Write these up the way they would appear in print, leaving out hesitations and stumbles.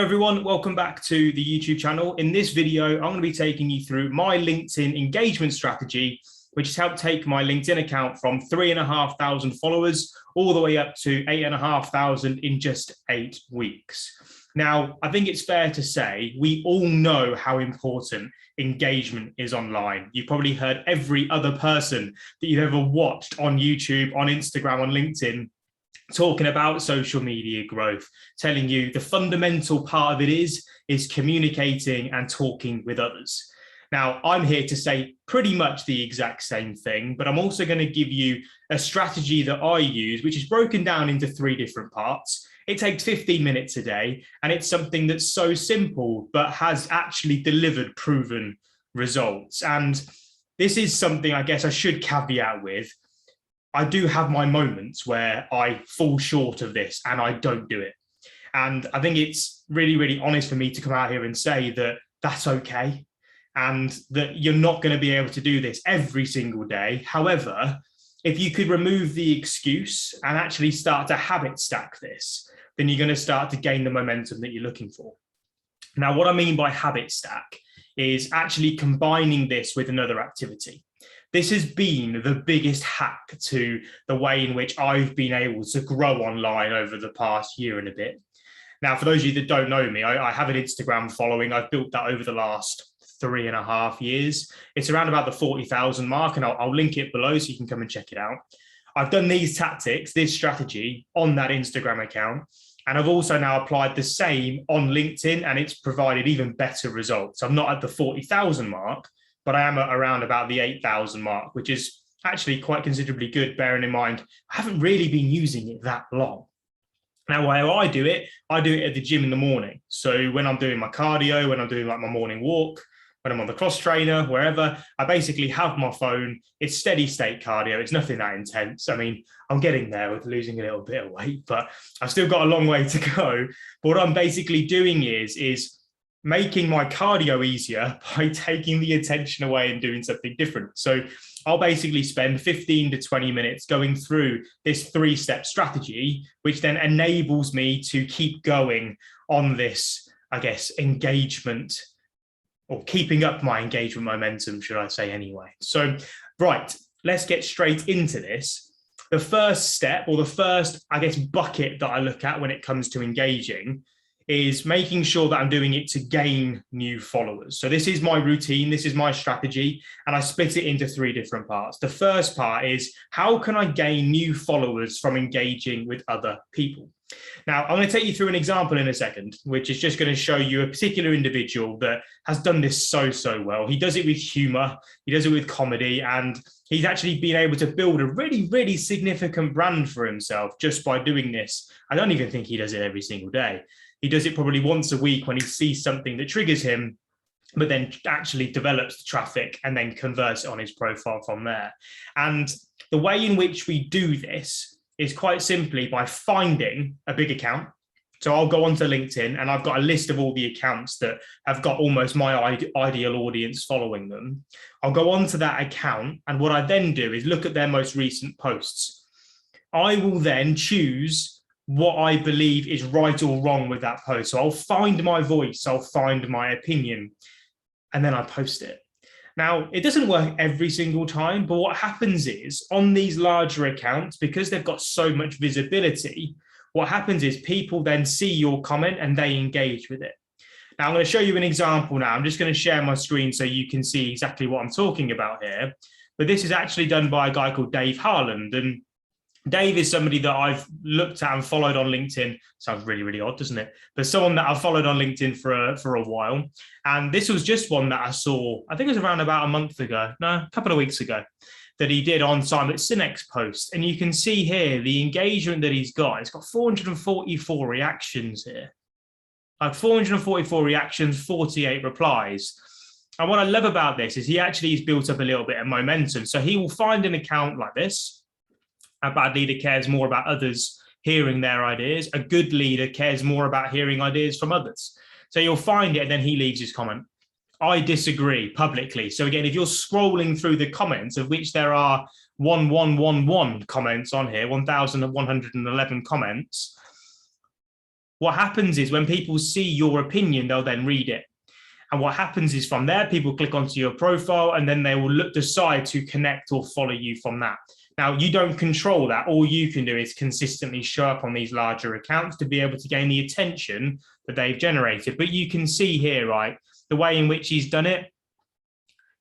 everyone, welcome back to the YouTube channel. In this video, I'm going to be taking you through my LinkedIn engagement strategy, which has helped take my LinkedIn account from 3,500 followers all the way up to 8,500 in just 8 weeks. Now, I think it's fair to say we all know how important engagement is online. You've probably heard every other person that you've ever watched on YouTube, on Instagram, on LinkedIn, talking about social media growth, telling you the fundamental part of it is communicating and talking with others. Now, I'm here to say pretty much the exact same thing, but I'm also going to give you a strategy that I use, which is broken down into 3 different parts. It takes 15 minutes a day, and it's something that's so simple, but has actually delivered proven results. And this is something I guess I should caveat with. I do have my moments where I fall short of this and I don't do it. And I think it's really, really honest for me to come out here and say that that's okay, and that you're not going to be able to do this every single day. However, if you could remove the excuse and actually start to habit stack this, then you're going to start to gain the momentum that you're looking for. Now, what I mean by habit stack is actually combining this with another activity. This has been the biggest hack to the way in which I've been able to grow online over the past year and a bit. Now, for those of you that don't know me, I have an Instagram following. I've built that over the last 3.5 years. It's around about the 40,000 mark, and I'll link it below so you can come and check it out. I've done these tactics, this strategy on that Instagram account, and I've also now applied the same on LinkedIn, and it's provided even better results. I'm not at the 40,000 mark, but I am at around about the 8,000 mark, which is actually quite considerably good, bearing in mind I haven't really been using it that long. Now, how I do it at the gym in the morning. So when I'm doing my cardio, when I'm doing like my morning walk, when I'm on the cross trainer, wherever, I basically have my phone. It's steady state cardio. It's nothing that intense. I mean, I'm getting there with losing a little bit of weight, but I've still got a long way to go. But what I'm basically doing is making my cardio easier by taking the attention away and doing something different. So I'll basically spend 15 to 20 minutes going through this 3-step strategy, which then enables me to keep going on this, I guess, engagement, or keeping up my engagement momentum, should I say anyway. So, right, let's get straight into this. The first step, or the first, I guess, bucket that I look at when it comes to engaging is making sure that I'm doing it to gain new followers. So this is my routine, this is my strategy, and I split it into 3 different parts. The first part is, how can I gain new followers from engaging with other people? Now, I'm going to take you through an example in a second, which is just going to show you a particular individual that has done this so well. He does it with humor, he does it with comedy, and he's actually been able to build a really, really significant brand for himself just by doing this. I don't even think he does it every single day. He does it probably once a week when he sees something that triggers him, but then actually develops the traffic and then converts it on his profile from there. And the way in which we do this is quite simply by finding a big account. So I'll go onto LinkedIn and I've got a list of all the accounts that have got almost my ideal audience following them. I'll go onto that account, and what I then do is look at their most recent posts. I will then choose what I believe is right or wrong with that post. So I'll find my voice, I'll find my opinion, and then I post it. Now, it doesn't work every single time, but what happens is on these larger accounts, because they've got so much visibility, what happens is people then see your comment and they engage with it. Now, I'm going to show you an example now. I'm just going to share my screen so you can see exactly what I'm talking about here. But this is actually done by a guy called Dave Harland. And Dave is somebody that I've looked at and followed on LinkedIn. Sounds really, really odd, doesn't it? But someone that I've followed on LinkedIn for a while. And this was just one that I saw, I think it was around about a month ago, no, a couple of weeks ago, that he did on Simon Sinek's post. And you can see here the engagement that he's got. It's got 444 reactions here. Like 444 reactions, 48 replies. And what I love about this is he actually has built up a little bit of momentum. So he will find an account like this. A bad leader cares more about others hearing their ideas. A good leader cares more about hearing ideas from others. So you'll find it, and then he leaves his comment. I disagree publicly. So again, if you're scrolling through the comments, of which there are 1111 comments on here, 1,111 comments, What happens is when people see your opinion, they'll then read it. And what happens is from there, people click onto your profile and then they will decide to connect or follow you from that. Now, you don't control that. All you can do is consistently show up on these larger accounts to be able to gain the attention that they've generated. But you can see here, right, the way in which he's done it.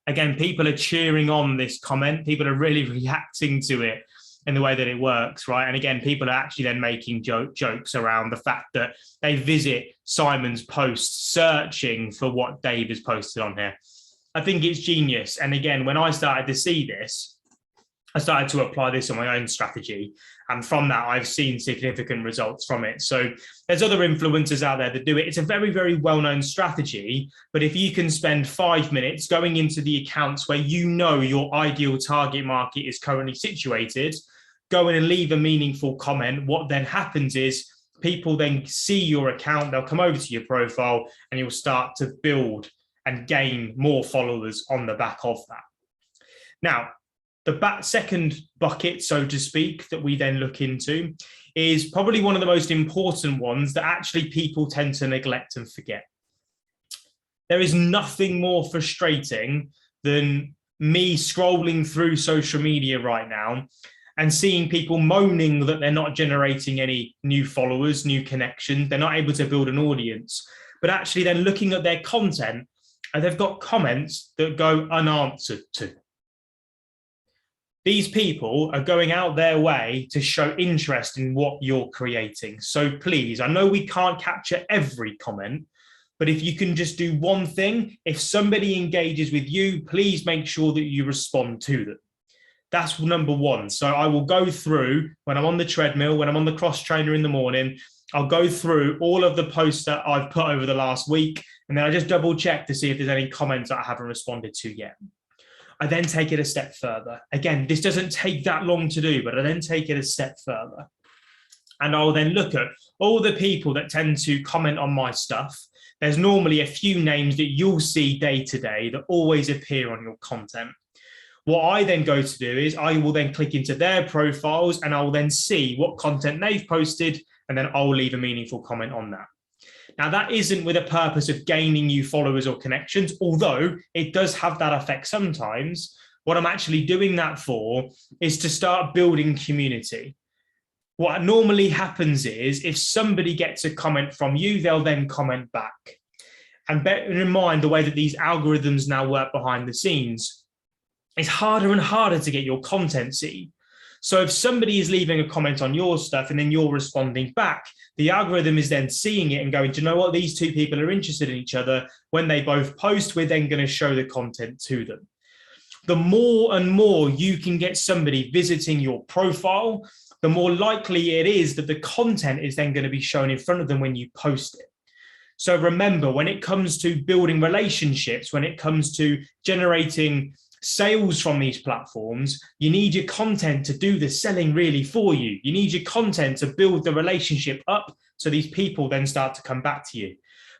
Again, people are cheering on this comment. People are really reacting to it in the way that it works, right? And again, people are actually then making jokes around the fact that they visit Simon's posts searching for what Dave has posted on here. I think it's genius. And again, when I started to see this, I started to apply this on my own strategy. And from that, I've seen significant results from it. So there's other influencers out there that do it. It's a very, very well-known strategy. But if you can spend 5 minutes going into the accounts where you know your ideal target market is currently situated, go in and leave a meaningful comment, what then happens is people then see your account, they'll come over to your profile and you'll start to build and gain more followers on the back of that. Now, the second bucket, so to speak, that we then look into is probably one of the most important ones that actually people tend to neglect and forget. There is nothing more frustrating than me scrolling through social media right now and seeing people moaning that they're not generating any new followers, new connections, they're not able to build an audience, but actually then looking at their content and they've got comments that go unanswered to. These people are going out their way to show interest in what you're creating. So please, I know we can't capture every comment, but if you can just do one thing, if somebody engages with you, please make sure that you respond to them. That's number one. So I will go through when I'm on the treadmill, when I'm on the cross trainer in the morning, I'll go through all of the posts that I've put over the last week, and then I just double check to see if there's any comments that I haven't responded to yet. I then take it a step further. Again, this doesn't take that long to do, but I then take it a step further. And I'll then look at all the people that tend to comment on my stuff. There's normally a few names that you'll see day to day that always appear on your content. What I then go to do is I will then click into their profiles and I will then see what content they've posted, and then I'll leave a meaningful comment on that. Now, that isn't with a purpose of gaining new followers or connections, although it does have that effect sometimes. What I'm actually doing that for is to start building community. What normally happens is if somebody gets a comment from you, they'll then comment back. And bear in mind the way that these algorithms now work behind the scenes, it's harder and harder to get your content seen. So if somebody is leaving a comment on your stuff and then you're responding back, the algorithm is then seeing it and going, do you know what? These two people are interested in each other. When they both post, we're then going to show the content to them. The more and more you can get somebody visiting your profile, the more likely it is that the content is then going to be shown in front of them when you post it. So remember, when it comes to building relationships, when it comes to generating sales from these platforms, you need your content to do the selling really for you. You need your content to build the relationship up so these people then start to come back to you.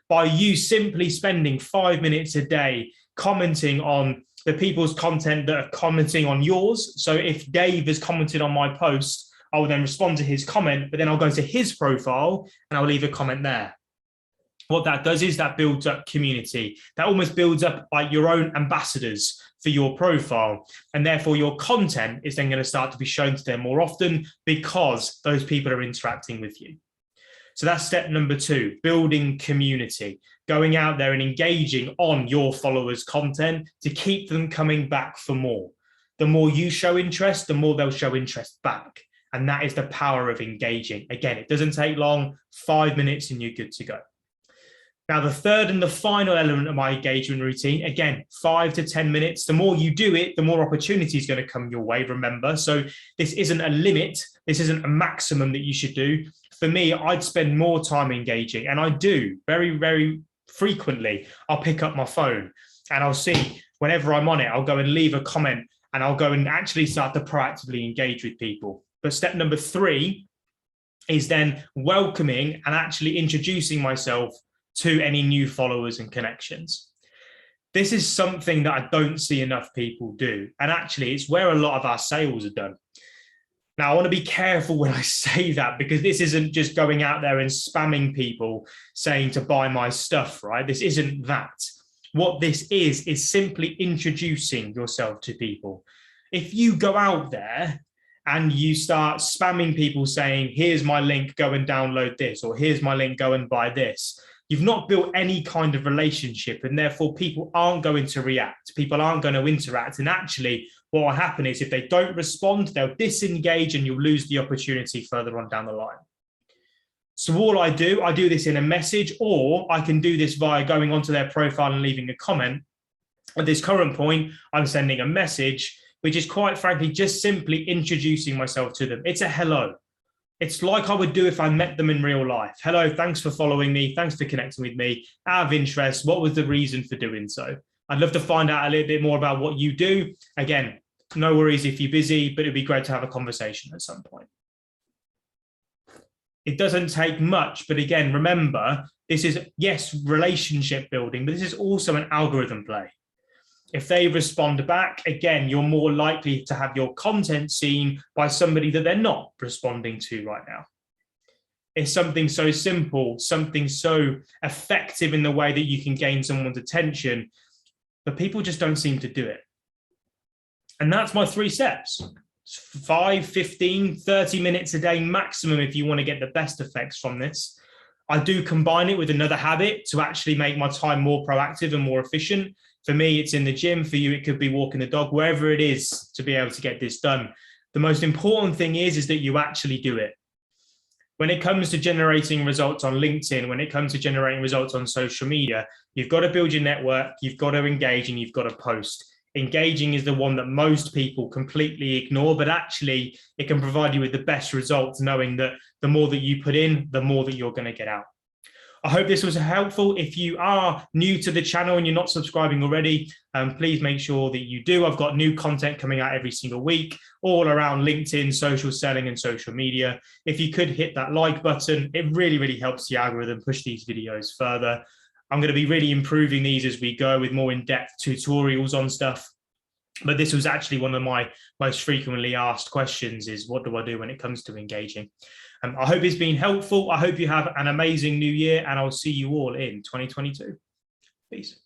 By you simply spending 5 minutes a day commenting on the people's content that are commenting on yours. So if Dave has commented on my post, I will then respond to his comment, but then I'll go to his profile and I'll leave a comment there. What that does is that builds up community. That almost builds up like your own ambassadors for your profile. And therefore your content is then going to start to be shown to them more often because those people are interacting with you. So that's step number 2, building community, going out there and engaging on your followers' content to keep them coming back for more. The more you show interest, the more they'll show interest back. And that is the power of engaging. Again, it doesn't take long, 5 minutes and you're good to go. Now, the third and the final element of my engagement routine, again, 5 to 10 minutes. The more you do it, the more opportunity is going to come your way, remember. So this isn't a limit. This isn't a maximum that you should do. For me, I'd spend more time engaging, and I do very, very frequently. I'll pick up my phone and I'll see whenever I'm on it, I'll go and leave a comment and I'll go and actually start to proactively engage with people. But step number 3 is then welcoming and actually introducing myself to any new followers and connections. This is something that I don't see enough people do. And actually, it's where a lot of our sales are done. Now, I want to be careful when I say that, because this isn't just going out there and spamming people saying to buy my stuff, right? This isn't that. What this is simply introducing yourself to people. If you go out there and you start spamming people saying, here's my link, go and download this, or here's my link, go and buy this, you've not built any kind of relationship, and therefore people aren't going to react. People aren't going to interact. And actually, what will happen is if they don't respond, they'll disengage and you'll lose the opportunity further on down the line. So all I do this in a message, or I can do this via going onto their profile and leaving a comment. At this current point, I'm sending a message, which is quite frankly just simply introducing myself to them. It's a hello. It's like I would do if I met them in real life. Hello, thanks for following me. Thanks for connecting with me. Out of interest, what was the reason for doing so? I'd love to find out a little bit more about what you do. Again, no worries if you're busy, but it'd be great to have a conversation at some point. It doesn't take much, but again, remember, this is, yes, relationship building, but this is also an algorithm play. If they respond back, again, you're more likely to have your content seen by somebody that they're not responding to right now. It's something so simple, something so effective in the way that you can gain someone's attention, but people just don't seem to do it. And that's my 3 steps. 5, 15, 30 minutes a day maximum if you want to get the best effects from this. I do combine it with another habit to actually make my time more proactive and more efficient. For me, it's in the gym. For you, it could be walking the dog, wherever it is, to be able to get this done. The most important thing is that you actually do it. When it comes to generating results on LinkedIn, when it comes to generating results on social media, you've got to build your network, you've got to engage, and you've got to post. Engaging is the one that most people completely ignore, but actually it can provide you with the best results, knowing that the more that you put in, the more that you're going to get out. I hope this was helpful. If you are new to the channel and you're not subscribing already, please make sure that you do. I've got new content coming out every single week, all around LinkedIn, social selling, and social media. If you could hit that like button, it really, really helps the algorithm push these videos further. I'm going to be really improving these as we go with more in-depth tutorials on stuff. But this was actually one of my most frequently asked questions is, what do I do when it comes to engaging? I hope it's been helpful. I hope you have an amazing new year, and I'll see you all in 2022. Peace.